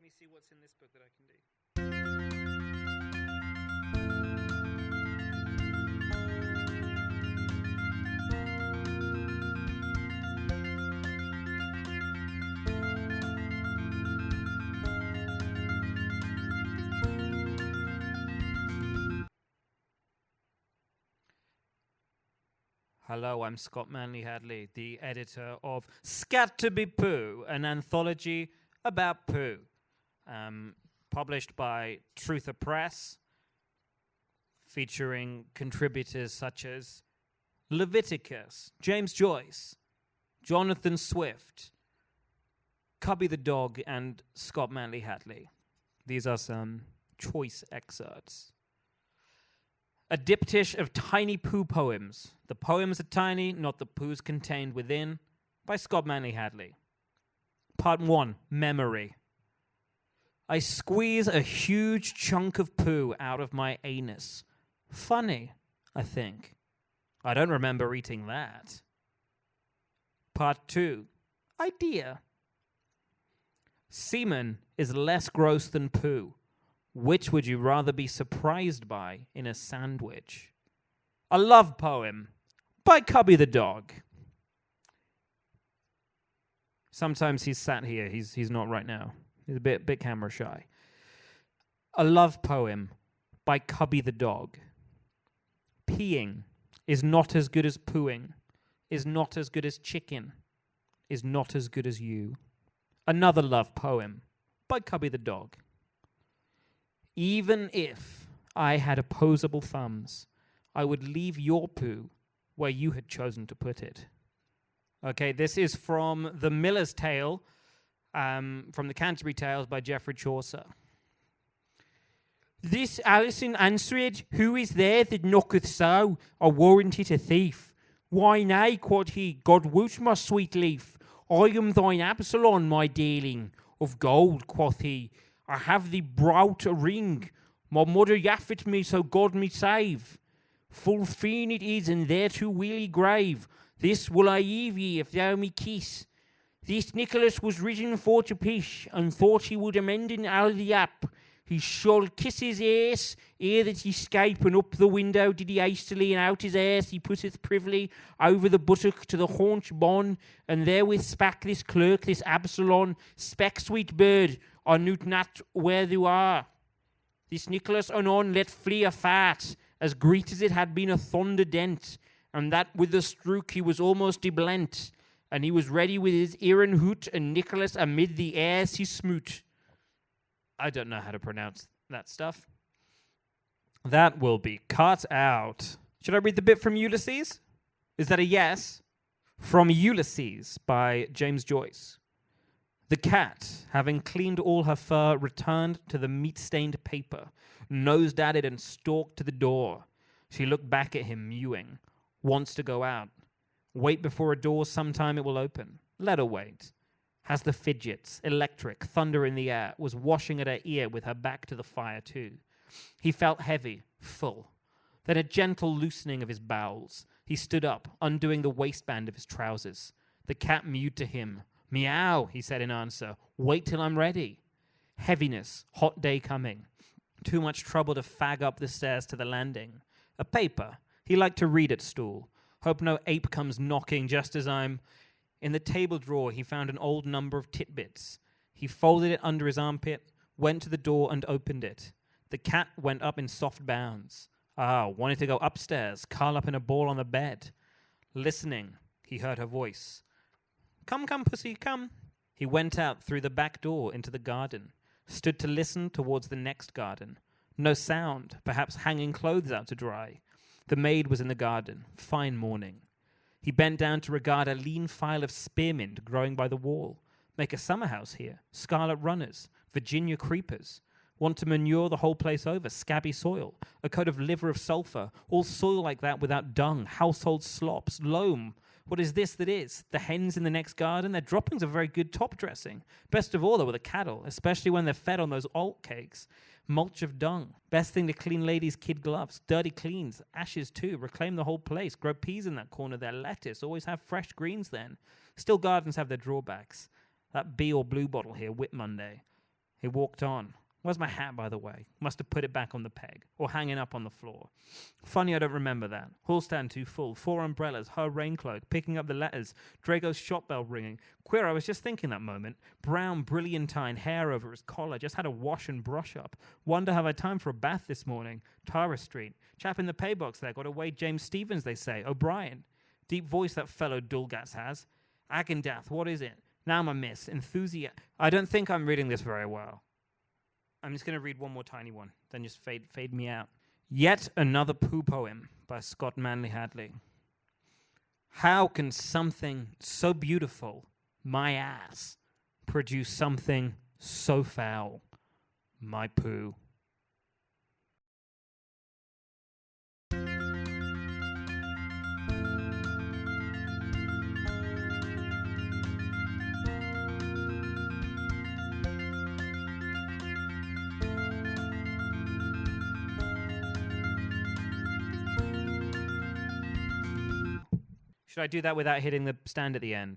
me see what's in this book that I can do. Hello, I'm Scott Manley Hadley, the editor of SCAT To Be Poo, an anthology about poo, published by Truther Press, featuring contributors such as Leviticus, James Joyce, Jonathan Swift, Cubby the Dog, and Scott Manley Hadley. These are some choice excerpts. A diptych of tiny poo poems. The poems are tiny, not the poos contained within, by Scott Manley Hadley. Part 1, Memory. I squeeze a huge chunk of poo out of my anus. Funny, I think. I don't remember eating that. Part 2, Idea. Semen is less gross than poo. Which would you rather be surprised by in a sandwich? A love poem by Cubby the Dog. Sometimes he's sat here. He's not right now. He's a bit camera shy. A love poem by Cubby the Dog. Peeing is not as good as pooing, is not as good as chicken, is not as good as you. Another love poem by Cubby the Dog. Even if I had opposable thumbs, I would leave your poo where you had chosen to put it. Okay, this is from The Miller's Tale, from the Canterbury Tales by Geoffrey Chaucer. This Alison answered, Who is there that knocketh so? I warrant it a thief. Why, nay, quod he, God wot, my sweet leaf. I am thine Absalom, my dearling. Of gold, quoth he. I have thee browt a ring. My mother yaffet me, so God me save. Full fiend it is, and thereto will he grave. This will I eve ye, if thou me kiss. This Nicholas was risen for to pish, and thought he would amend in all the ap. He shall kiss his ass, ere that he scape, and up the window did he hastily, and out his ass he putteth privily over the buttock to the haunch bon, and therewith spak this clerk, this Absalom, spek sweet bird, I knew not where thou are. This Nicholas anon let flee a fart, as great as it had been a thunder dent, and that with the stroke he was almost deblent, and he was ready with his Erin hoot, and Nicholas amid the airs he smoot. I don't know how to pronounce that stuff. That will be cut out. Should I read the bit from Ulysses? Is that a yes? From Ulysses by James Joyce. The cat, having cleaned all her fur, returned to the meat-stained paper, nosed at it and stalked to the door. She looked back at him, mewing. Wants to go out. Wait before a door, sometime it will open. Let her wait. Has the fidgets, electric, thunder in the air, was washing at her ear with her back to the fire too. He felt heavy, full. Then a gentle loosening of his bowels. He stood up, undoing the waistband of his trousers. The cat mewed to him. Meow, he said in answer. Wait till I'm ready. Heaviness, hot day coming. Too much trouble to fag up the stairs to the landing. A paper. He liked to read at stool. Hope no ape comes knocking just as I'm... In the table drawer, he found an old number of titbits. He folded it under his armpit, went to the door and opened it. The cat went up in soft bounds. Wanted to go upstairs, curl up in a ball on the bed. Listening, he heard her voice. Come, pussy, come. He went out through the back door into the garden, stood to listen towards the next garden. No sound, perhaps hanging clothes out to dry. The maid was in the garden, fine morning. He bent down to regard a lean file of spearmint growing by the wall. Make a summer house here, scarlet runners, Virginia creepers. Want to manure the whole place over, scabby soil, a coat of liver of sulphur, all soil like that without dung, household slops, loam. What is this that is? The hens in the next garden, their droppings are very good top dressing. Best of all, though, with the cattle, especially when they're fed on those alt cakes. Mulch of dung. Best thing to clean ladies' kid gloves. Dirty cleans. Ashes, too. Reclaim the whole place. Grow peas in that corner there. Lettuce. Always have fresh greens then. Still, gardens have their drawbacks. That bee or blue bottle here, Whit Monday. He walked on. Where's my hat, by the way? Must have put it back on the peg, or hanging up on the floor. Funny I don't remember that. Hall stand too full, 4 umbrellas, her rain cloak, picking up the letters, Drago's shop bell ringing. Queer, I was just thinking that moment. Brown, brilliantine hair over his collar, just had a wash and brush up. Wonder have I time for a bath this morning. Tara Street. Chap in the pay box there, got away James Stevens, they say. O'Brien. Deep voice that fellow Dulgats has. Agendath, what is it? Now my miss. I don't think I'm reading this very well. I'm just going to read one more tiny one, then just fade me out. Yet Another Poo Poem by Scott Manley Hadley. How can something so beautiful, my ass, produce something so foul, my poo? Should I do that without hitting the stand at the end?